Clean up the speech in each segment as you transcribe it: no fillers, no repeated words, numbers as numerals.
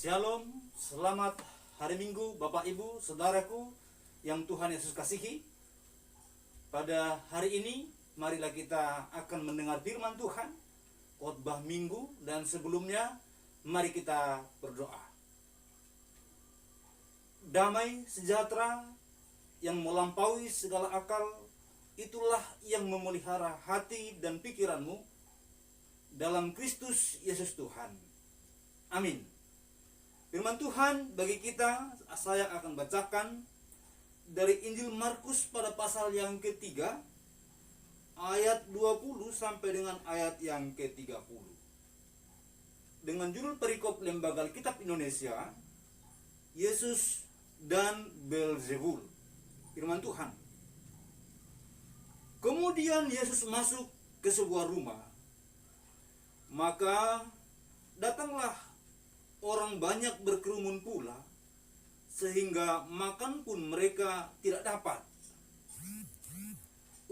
Shalom, selamat hari Minggu Bapak Ibu, Saudaraku yang Tuhan Yesus kasihi. Pada hari ini, marilah kita akan mendengar firman Tuhan, khotbah Minggu, dan sebelumnya mari kita berdoa. Damai sejahtera yang melampaui segala akal, itulah yang memelihara hati dan pikiranmu dalam Kristus Yesus Tuhan. Amin. Firman Tuhan bagi kita, saya akan bacakan dari Injil Markus pada pasal yang ketiga, ayat 20 sampai dengan ayat yang ke-30. Dengan judul perikop Lembaga Alkitab Indonesia, Yesus dan Beelzebul. Firman Tuhan. Kemudian Yesus masuk ke sebuah rumah. Maka datanglah orang banyak berkerumun pula, sehingga makan pun mereka tidak dapat.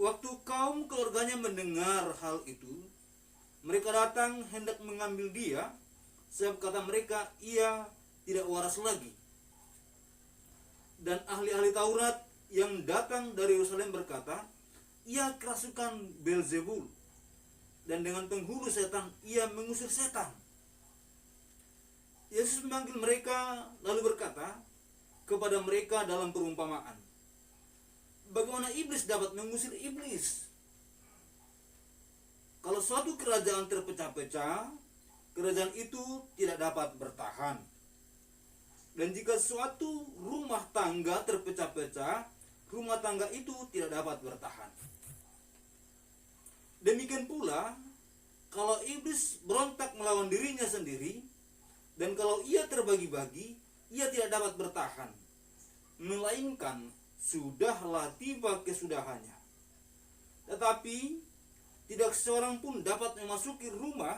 Waktu kaum keluarganya mendengar hal itu, mereka datang hendak mengambil dia, sebab kata mereka, ia tidak waras lagi. Dan ahli-ahli Taurat yang datang dari Yerusalem berkata, ia kerasukan Beelzebul, dan dengan penghulu setan ia mengusir setan. Yesus memanggil mereka lalu berkata kepada mereka dalam perumpamaan, bagaimana iblis dapat mengusir iblis? Kalau suatu kerajaan terpecah-pecah, kerajaan itu tidak dapat bertahan. Dan jika suatu rumah tangga terpecah-pecah, rumah tangga itu tidak dapat bertahan. Demikian pula, kalau iblis berontak melawan dirinya sendiri, dan kalau ia terbagi-bagi, ia tidak dapat bertahan, melainkan sudahlah tiba kesudahannya. Tetapi tidak seorang pun dapat memasuki rumah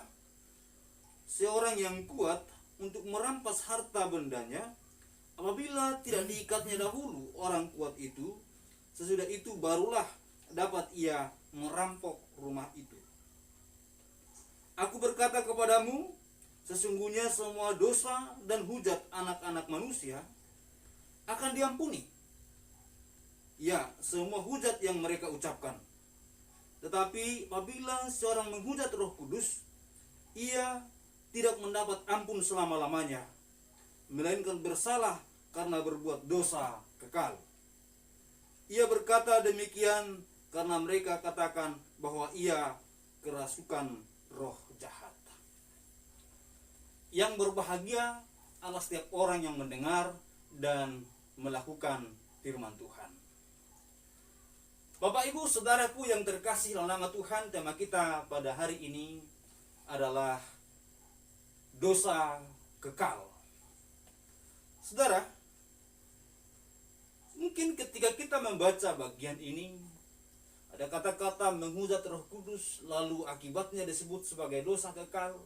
seorang yang kuat untuk merampas harta bendanya, apabila tidak diikatnya dahulu orang kuat itu. Sesudah itu barulah dapat ia merampok rumah itu. Aku berkata kepadamu, sesungguhnya semua dosa dan hujat anak-anak manusia akan diampuni. Ya, semua hujat yang mereka ucapkan. Tetapi apabila seorang menghujat Roh Kudus, ia tidak mendapat ampun selama-lamanya, melainkan bersalah karena berbuat dosa kekal. Ia berkata demikian karena mereka katakan bahwa ia kerasukan roh jahat. Yang berbahagia adalah setiap orang yang mendengar dan melakukan firman Tuhan. Bapak, Ibu, Saudaraku yang terkasih dalam nama Tuhan, tema kita pada hari ini adalah dosa kekal. Saudara, mungkin ketika kita membaca bagian ini, ada kata-kata menghujat Roh Kudus, lalu akibatnya disebut sebagai dosa kekal.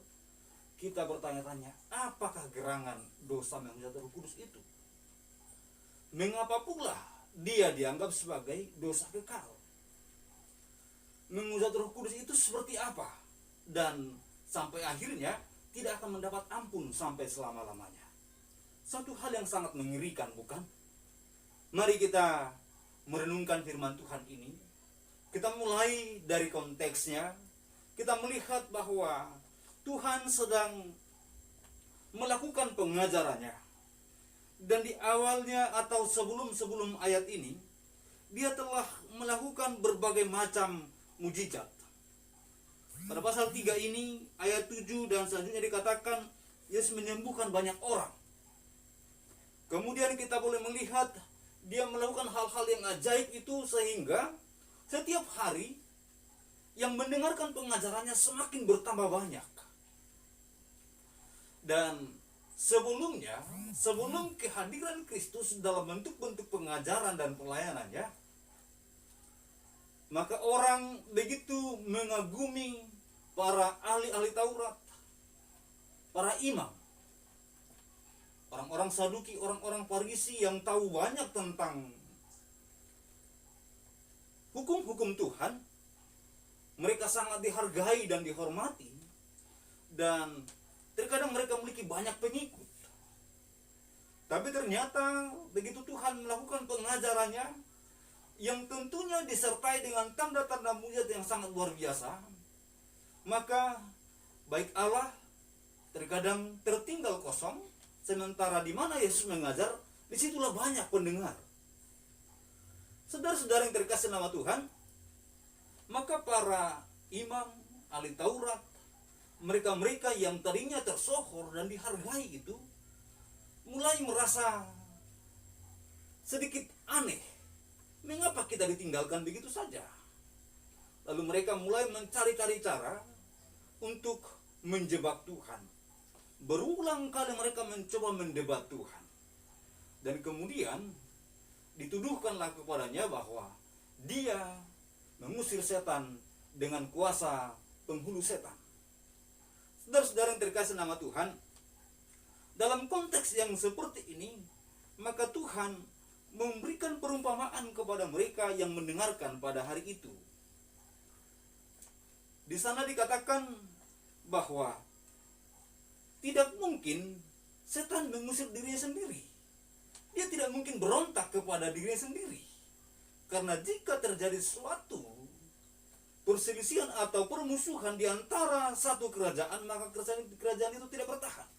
Kita bertanya-tanya, apakah gerangan dosa menghujat Roh Kudus itu? Mengapa pula dia dianggap sebagai dosa kekal? Menghujat Roh Kudus itu seperti apa? Dan sampai akhirnya tidak akan mendapat ampun sampai selama-lamanya. Satu hal yang sangat mengerikan, bukan? Mari kita merenungkan firman Tuhan ini. Kita mulai dari konteksnya. Kita melihat bahwa Tuhan sedang melakukan pengajarannya. Dan di awalnya atau sebelum ayat ini, dia telah melakukan berbagai macam mujizat. Pada pasal 3 ini, ayat 7 dan selanjutnya dikatakan, Yesus menyembuhkan banyak orang. Kemudian kita boleh melihat, dia melakukan hal-hal yang ajaib itu sehingga setiap hari yang mendengarkan pengajarannya semakin bertambah banyak. Dan sebelum kehadiran Kristus dalam bentuk-bentuk pengajaran dan pelayanannya, maka orang begitu mengagumi para ahli-ahli Taurat, para imam, orang-orang Saduki, orang-orang Farisi yang tahu banyak tentang hukum-hukum Tuhan. Mereka sangat dihargai dan dihormati, dan terkadang mereka memiliki banyak pengikut. Tapi ternyata begitu Tuhan melakukan pengajarannya, yang tentunya disertai dengan tanda-tanda mujizat yang sangat luar biasa, maka baik Allah terkadang tertinggal kosong, sementara di mana Yesus mengajar, disitulah banyak pendengar. Saudara-saudara yang terkasih nama Tuhan, maka para imam, ahli Taurat, mereka-mereka yang tadinya tersohor dan dihargai itu, mulai merasa sedikit aneh. Mengapa kita ditinggalkan begitu saja? Lalu mereka mulai mencari-cari cara untuk menjebak Tuhan. Berulang kali mereka mencoba mendebat Tuhan. Dan kemudian dituduhkanlah kepadanya bahwa dia mengusir setan dengan kuasa penghulu setan. Saudara-saudara yang terkasih nama Tuhan, dalam konteks yang seperti ini, maka Tuhan memberikan perumpamaan kepada mereka yang mendengarkan pada hari itu. Di sana dikatakan bahwa tidak mungkin setan mengusir dirinya sendiri. Dia tidak mungkin berontak kepada dirinya sendiri. Karena jika terjadi suatu perselisihan atau permusuhan di antara satu kerajaan, maka kerajaan itu tidak bertahan.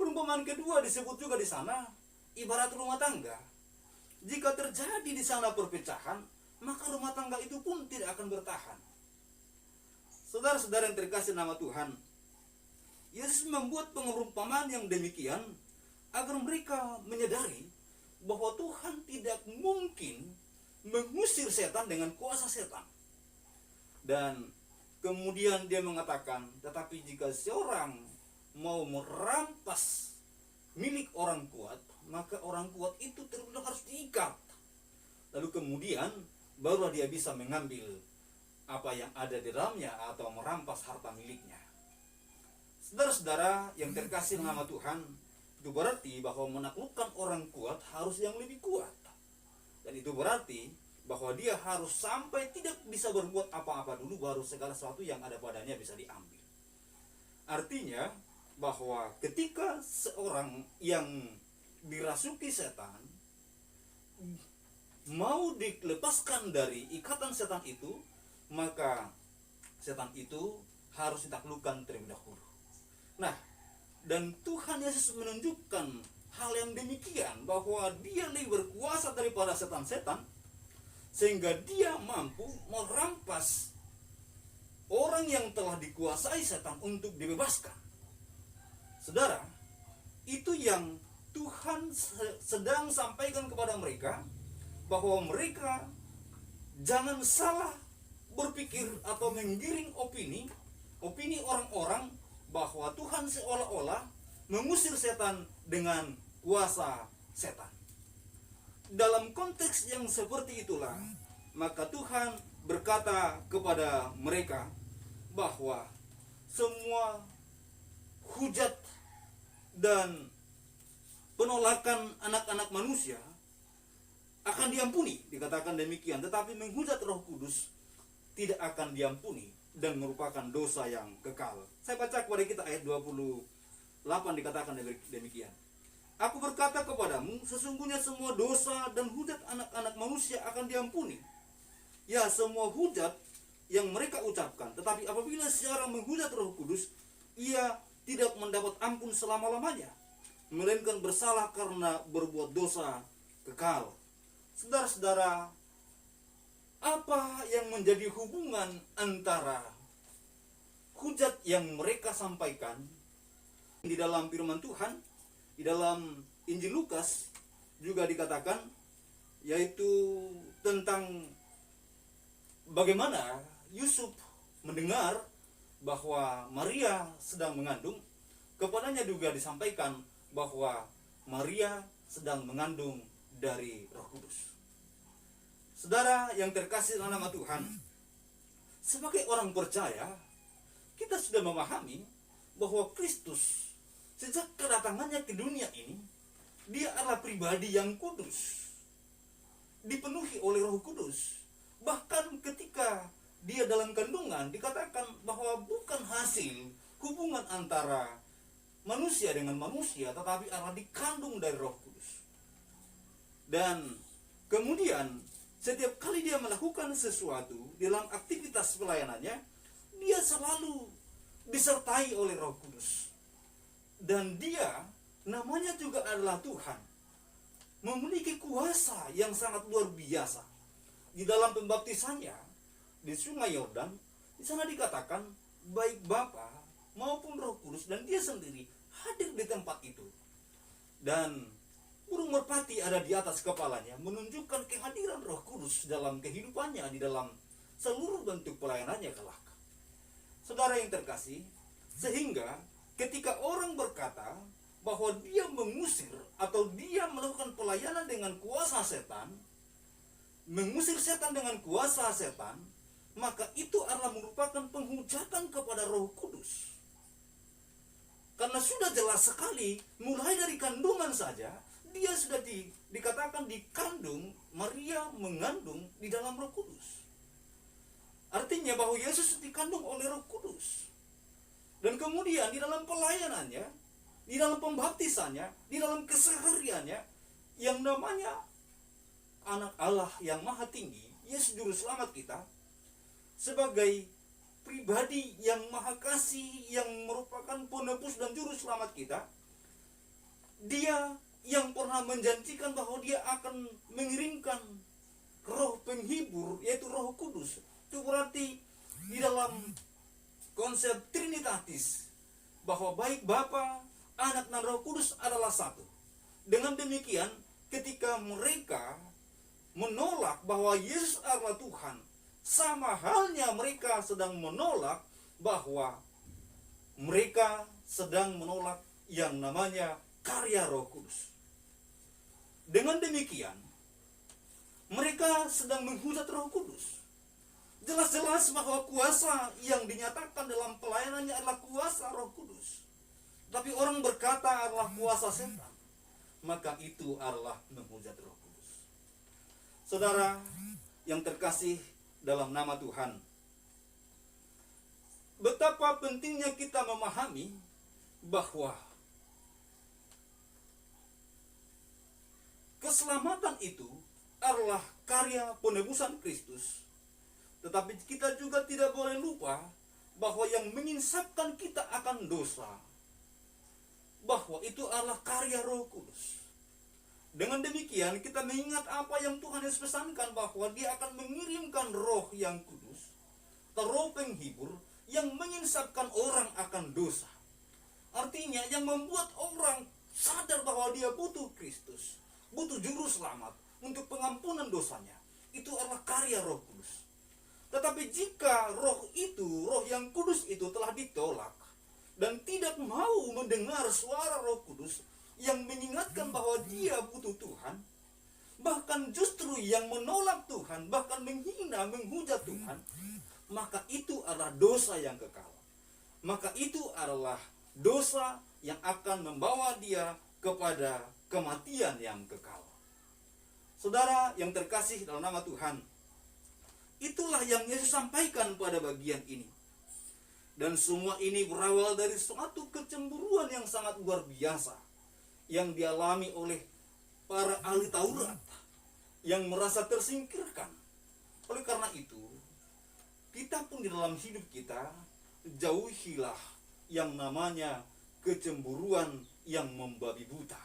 Perumpamaan kedua disebut juga di sana ibarat rumah tangga. Jika terjadi di sana perpecahan, maka rumah tangga itu pun tidak akan bertahan. Saudara-saudara yang terkasih nama Tuhan, Yesus membuat perumpamaan yang demikian agar mereka menyadari bahwa Tuhan tidak mungkin mengusir setan dengan kuasa setan. Dan kemudian dia mengatakan, tetapi jika seorang mau merampas milik orang kuat, maka orang kuat itu terus harus diikat. Lalu kemudian barulah dia bisa mengambil apa yang ada di dalamnya atau merampas harta miliknya. Saudara-saudara yang terkasih nama Tuhan, itu berarti bahwa menaklukkan orang kuat harus yang lebih kuat. Dan itu berarti bahwa dia harus sampai tidak bisa berbuat apa-apa dulu, baru segala sesuatu yang ada padanya bisa diambil. Artinya bahwa ketika seorang yang dirasuki setan mau dilepaskan dari ikatan setan itu, maka setan itu harus ditaklukkan terlebih dahulu. Nah, dan Tuhan Yesus menunjukkan hal yang demikian, bahwa dia lebih berkuasa daripada setan-setan, sehingga dia mampu merampas orang yang telah dikuasai setan untuk dibebaskan. Saudara, itu yang Tuhan sedang sampaikan kepada mereka, bahwa mereka jangan salah berpikir atau menggiring opini orang-orang bahwa Tuhan seolah-olah mengusir setan dengan kuasa setan. Dalam konteks yang seperti itulah, maka Tuhan berkata kepada mereka bahwa semua hujat dan penolakan anak-anak manusia akan diampuni, dikatakan demikian. Tetapi menghujat Roh Kudus tidak akan diampuni dan merupakan dosa yang kekal. Saya baca kepada kita ayat 28, dikatakan demikian. Aku berkata kepadamu, sesungguhnya semua dosa dan hujat anak-anak manusia akan diampuni. Ya, semua hujat yang mereka ucapkan. Tetapi apabila seorang menghujat Roh Kudus, ia tidak mendapat ampun selama-lamanya, melainkan bersalah karena berbuat dosa kekal. Saudara-saudara, apa yang menjadi hubungan antara hujat yang mereka sampaikan di dalam firman Tuhan? Di dalam Injil Lukas juga dikatakan, yaitu tentang bagaimana Yusuf mendengar bahwa Maria sedang mengandung. Kepadanya juga disampaikan bahwa Maria sedang mengandung dari Roh Kudus. Saudara yang terkasih dalam nama Tuhan, sebagai orang percaya, kita sudah memahami bahwa Kristus sejak kedatangannya ke dunia ini, dia adalah pribadi yang kudus, dipenuhi oleh Roh Kudus. Bahkan ketika dia dalam kandungan, dikatakan bahwa bukan hasil hubungan antara manusia dengan manusia, tetapi adalah dikandung dari Roh Kudus. Dan kemudian setiap kali dia melakukan sesuatu dalam aktivitas pelayanannya, dia selalu disertai oleh Roh Kudus. Dan dia namanya juga adalah Tuhan, memiliki kuasa yang sangat luar biasa. Di dalam pembaptisannya di Sungai Yordan, di sana dikatakan baik Bapa maupun Roh Kudus, dan dia sendiri hadir di tempat itu. Dan burung merpati ada di atas kepalanya, menunjukkan kehadiran Roh Kudus dalam kehidupannya, di dalam seluruh bentuk pelayanannya kelak. Saudara yang terkasih, sehingga ketika orang berkata bahwa dia mengusir atau dia melakukan pelayanan dengan kuasa setan, mengusir setan dengan kuasa setan, maka itu adalah merupakan penghujatan kepada Roh Kudus. Karena sudah jelas sekali, mulai dari kandungan saja, dia sudah dikatakan dikandung, Maria mengandung di dalam Roh Kudus. Artinya bahwa Yesus dikandung oleh Roh Kudus. Dan kemudian di dalam pelayanannya, di dalam pembaptisannya, di dalam kesehariannya, yang namanya Anak Allah yang Maha Tinggi, Yesus Juru Selamat kita, sebagai pribadi yang Maha Kasih, yang merupakan penebus dan Juru Selamat kita, dia yang pernah menjanjikan bahwa dia akan mengirimkan roh penghibur, yaitu Roh Kudus. Itu berarti di dalam konsep Trinitatis, bahwa baik Bapa, Anak, dan Roh Kudus adalah satu. Dengan demikian, ketika mereka menolak bahwa Yesus adalah Tuhan, sama halnya mereka sedang menolak bahwa mereka sedang menolak yang namanya karya Roh Kudus. Dengan demikian, mereka sedang menghujat Roh Kudus. Jelas-jelas bahwa kuasa yang dinyatakan dalam pelayanannya adalah kuasa Roh Kudus. Tapi orang berkata adalah kuasa setan, maka itu adalah menghujat Roh Kudus. Saudara yang terkasih dalam nama Tuhan, betapa pentingnya kita memahami bahwa keselamatan itu adalah karya penebusan Kristus. Tetapi kita juga tidak boleh lupa bahwa yang menyinsapkan kita akan dosa, bahwa itu adalah karya Roh Kudus. Dengan demikian kita mengingat apa yang Tuhan Yesus pesankan, bahwa dia akan mengirimkan roh yang kudus, atau roh penghibur, yang menyinsapkan orang akan dosa. Artinya yang membuat orang sadar bahwa dia butuh Kristus, butuh Juru Selamat untuk pengampunan dosanya. Itu adalah karya Roh Kudus. Tetapi jika roh itu, roh yang kudus itu telah ditolak dan tidak mau mendengar suara Roh Kudus yang mengingatkan bahwa dia butuh Tuhan, bahkan justru yang menolak Tuhan, bahkan menghina, menghujat Tuhan, maka itu adalah dosa yang kekal. Maka itu adalah dosa yang akan membawa dia kepada kematian yang kekal. Saudara yang terkasih dalam nama Tuhan, itulah yang Yesus sampaikan pada bagian ini. Dan semua ini berawal dari suatu kecemburuan yang sangat luar biasa yang dialami oleh para ahli Taurat yang merasa tersingkirkan. Oleh karena itu, kita pun di dalam hidup kita, jauhilah yang namanya kecemburuan yang membabi buta.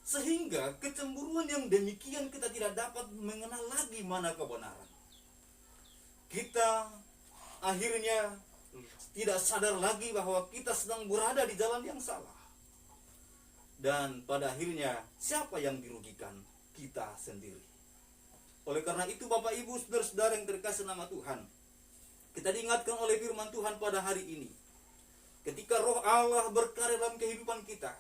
Sehingga kecemburuan yang demikian kita tidak dapat mengenal lagi mana kebenaran. Kita akhirnya tidak sadar lagi bahwa kita sedang berada di jalan yang salah. Dan pada akhirnya siapa yang dirugikan? Kita sendiri. Oleh karena itu Bapak Ibu saudara-saudara yang terkasih nama Tuhan, kita diingatkan oleh firman Tuhan pada hari ini. Ketika Roh Allah berkarya dalam kehidupan kita,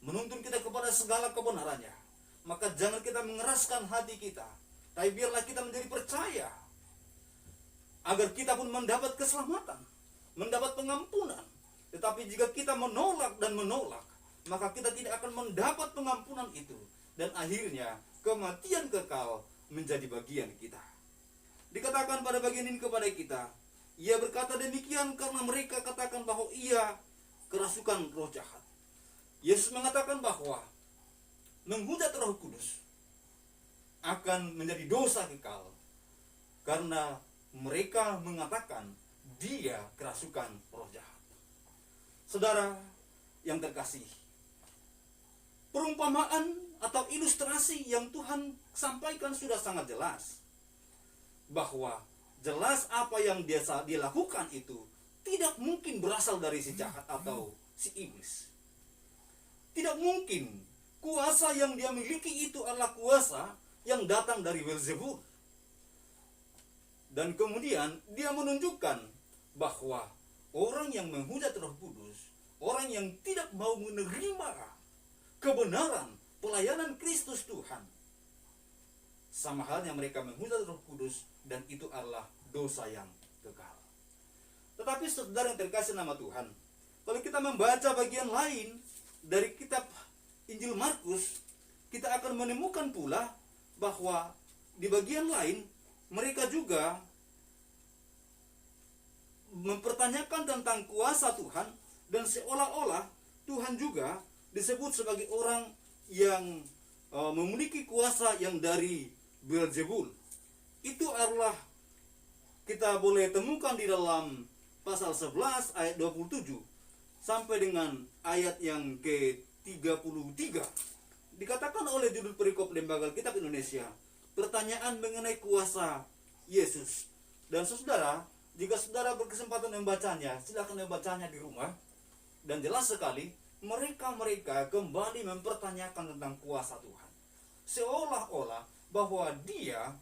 menuntun kita kepada segala kebenarannya, maka jangan kita mengeraskan hati kita, tapi biarlah kita menjadi percaya agar kita pun mendapat keselamatan, mendapat pengampunan. Tetapi jika kita menolak dan menolak, maka kita tidak akan mendapat pengampunan itu, dan akhirnya kematian kekal menjadi bagian kita. Dikatakan pada bagian ini kepada kita, ia berkata demikian karena mereka katakan bahwa ia kerasukan roh jahat. Yesus mengatakan bahwa menghujat Roh Kudus akan menjadi dosa kekal karena mereka mengatakan dia kerasukan roh jahat. Saudara yang terkasih, perumpamaan atau ilustrasi yang Tuhan sampaikan sudah sangat jelas, bahwa jelas apa yang dia lakukan itu tidak mungkin berasal dari si jahat atau si iblis. Tidak mungkin kuasa yang dia miliki itu adalah kuasa yang datang dari Beelzebul. Dan kemudian dia menunjukkan bahwa orang yang menghujat Roh Kudus, orang yang tidak mau menerima kebenaran pelayanan Kristus Tuhan, sama halnya mereka menghujat Roh Kudus, dan itu adalah dosa yang kekal. Tetapi saudara yang terkasih nama Tuhan, kalau kita membaca bagian lain dari kitab Injil Markus, kita akan menemukan pula bahwa di bagian lain mereka juga mempertanyakan tentang kuasa Tuhan, dan seolah-olah Tuhan juga disebut sebagai orang yang memiliki kuasa yang dari Beelzebul. Itu adalah kita boleh temukan di dalam pasal 11 ayat 27 sampai dengan ayat yang ke-33. Dikatakan oleh judul perikop Lembaga Kitab Indonesia, pertanyaan mengenai kuasa Yesus. Dan saudara, jika saudara berkesempatan membacanya, silakan membacanya di rumah. Dan jelas sekali, mereka kembali mempertanyakan tentang kuasa Tuhan. Seolah-olah bahwa dia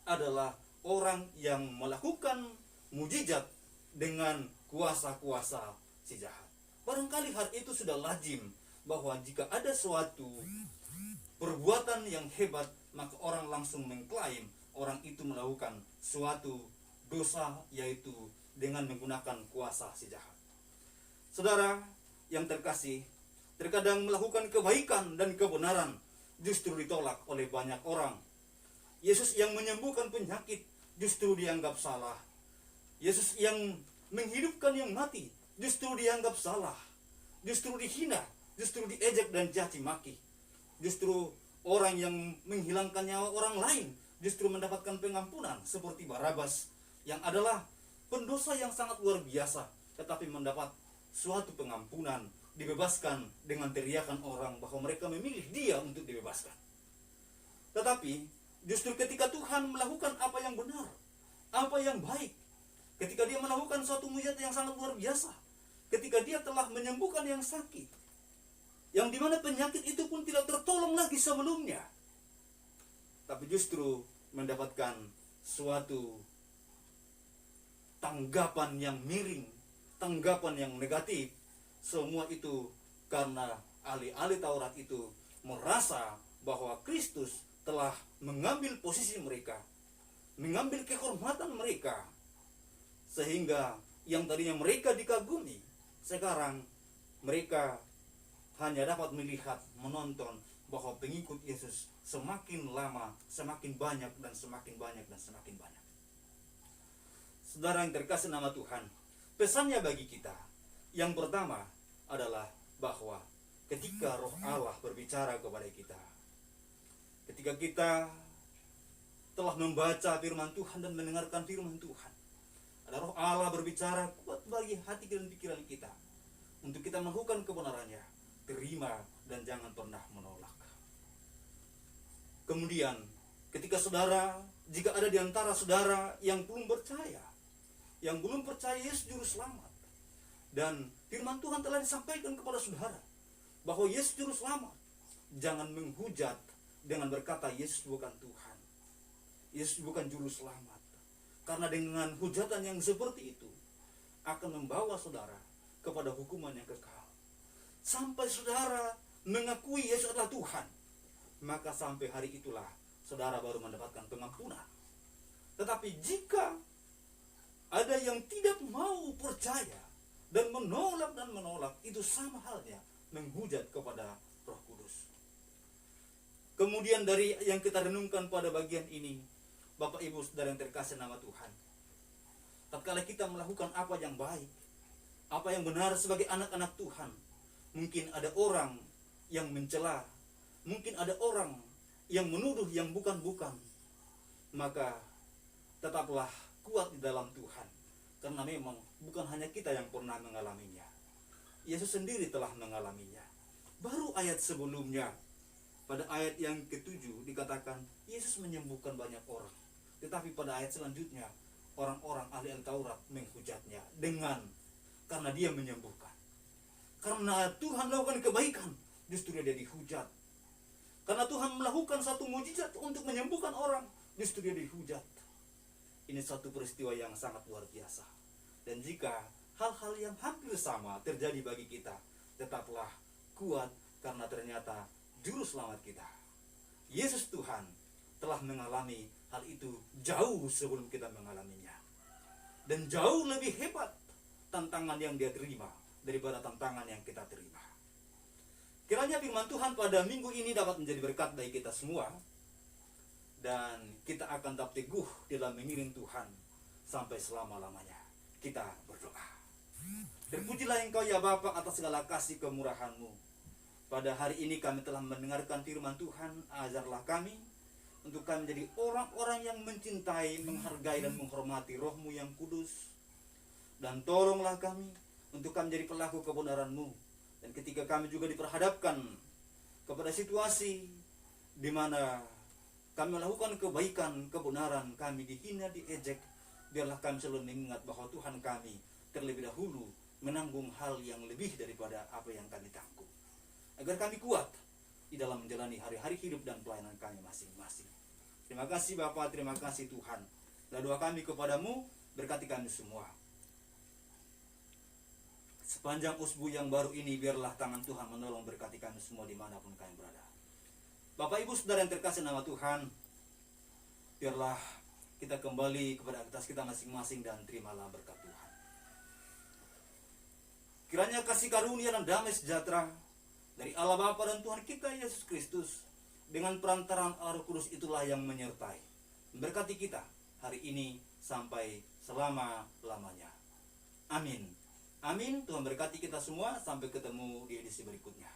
adalah orang yang melakukan mujizat dengan kuasa-kuasa si jahat. Barangkali hal itu sudah lazim, bahwa jika ada suatu perbuatan yang hebat, maka orang langsung mengklaim orang itu melakukan suatu dosa, yaitu dengan menggunakan kuasa si jahat. Saudara yang terkasih, terkadang melakukan kebaikan dan kebenaran justru ditolak oleh banyak orang. Yesus yang menyembuhkan penyakit justru dianggap salah. Yesus yang menghidupkan yang mati justru dianggap salah, justru dihina, justru diejek dan caci maki. Justru orang yang menghilangkan nyawa orang lain justru mendapatkan pengampunan, seperti Barabas yang adalah pendosa yang sangat luar biasa, tetapi mendapat suatu pengampunan, dibebaskan dengan teriakan orang bahwa mereka memilih dia untuk dibebaskan. Tetapi justru ketika Tuhan melakukan apa yang benar, apa yang baik, ketika dia melakukan suatu mujizat yang sangat luar biasa, ketika dia telah menyembuhkan yang sakit, yang dimana penyakit itu pun tidak tertolong lagi sebelumnya, tapi justru mendapatkan suatu tanggapan yang miring, tanggapan yang negatif. Semua itu karena ahli-ahli Taurat itu merasa bahwa Kristus telah mengambil posisi mereka, mengambil kehormatan mereka, sehingga yang tadinya mereka dikagumi, sekarang mereka hanya dapat melihat, menonton bahwa pengikut Yesus semakin lama, semakin banyak dan semakin banyak dan semakin banyak. Saudara yang terkasih nama Tuhan, pesannya bagi kita yang pertama adalah bahwa ketika Roh Allah berbicara kepada kita, ketika kita telah membaca firman Tuhan dan mendengarkan firman Tuhan, ada Roh Allah berbicara kuat bagi hati dan pikiran kita untuk kita melakukan kebenarannya. Terima dan jangan pernah menolak. Kemudian ketika saudara, jika ada di antara saudara yang belum percaya, yang belum percaya Yesus juru selamat, dan firman Tuhan telah disampaikan kepada saudara bahwa Yesus juru selamat, jangan menghujat dengan berkata Yesus bukan Tuhan, Yesus bukan juru selamat. Karena dengan hujatan yang seperti itu akan membawa saudara kepada hukuman yang kekal. Sampai saudara mengakui Yesus adalah Tuhan, maka sampai hari itulah saudara baru mendapatkan pengampunan. Tetapi jika ada yang tidak mau percaya dan menolak, itu sama halnya menghujat kepada Roh Kudus. Kemudian dari yang kita renungkan pada bagian ini, Bapak Ibu Saudara yang terkasih nama Tuhan, tatkala kita melakukan apa yang baik, apa yang benar sebagai anak-anak Tuhan, mungkin ada orang yang mencela, mungkin ada orang yang menuduh yang bukan-bukan, maka tetaplah kuat di dalam Tuhan, karena memang bukan hanya kita yang pernah mengalaminya. Yesus sendiri telah mengalaminya. Baru ayat sebelumnya, pada ayat yang ke-7 dikatakan Yesus menyembuhkan banyak orang. Tetapi pada ayat selanjutnya, orang-orang ahli Taurat menghujatnya karena dia menyembuhkan. Karena Tuhan melakukan kebaikan, justru dia dihujat. Karena Tuhan melakukan satu mujizat untuk menyembuhkan orang, justru dia dihujat. Ini satu peristiwa yang sangat luar biasa. Dan jika hal-hal yang hampir sama terjadi bagi kita, tetaplah kuat, karena ternyata juru selamat kita, Yesus Tuhan, telah mengalami hal itu jauh sebelum kita mengalaminya. Dan jauh lebih hebat tantangan yang dia terima daripada tantangan yang kita terima. Kiranya firman Tuhan pada minggu ini dapat menjadi berkat bagi kita semua, dan kita akan tetap teguh dalam mengiring Tuhan sampai selama-lamanya. Kita berdoa. Terpujilah Engkau ya Bapa atas segala kasih kemurahan-Mu. Pada hari ini kami telah mendengarkan firman Tuhan. Ajarlah kami untuk kami menjadi orang-orang yang mencintai, menghargai dan menghormati Roh-Mu yang kudus. Dan tolonglah kami untuk kami menjadi pelaku kebenaran-Mu. Dan ketika kami juga diperhadapkan kepada situasi di mana kami melakukan kebaikan, kebenaran, kami dihina, diejek, biarlah kami selalu mengingat bahwa Tuhan kami terlebih dahulu menanggung hal yang lebih daripada apa yang kami tanggung, agar kami kuat di dalam menjalani hari-hari hidup dan pelayanan kami masing-masing. Terima kasih Bapa, terima kasih Tuhan. Dan doa kami kepadamu, berkati kami semua. Sepanjang usbu yang baru ini, biarlah tangan Tuhan menolong, berkati kami semua dimanapun kami berada. Bapak Ibu Saudara yang terkasih nama Tuhan, biarlah kita kembali kepada aktivitas kita masing-masing dan terimalah berkat Tuhan. Kiranya kasih karunia dan damai sejahtera dari Allah Bapa dan Tuhan kita Yesus Kristus dengan perantaraan Roh Kudus itulah yang menyertai, memberkati kita hari ini sampai selama-lamanya. Amin. Amin. Tuhan berkati kita semua. Sampai ketemu di edisi berikutnya.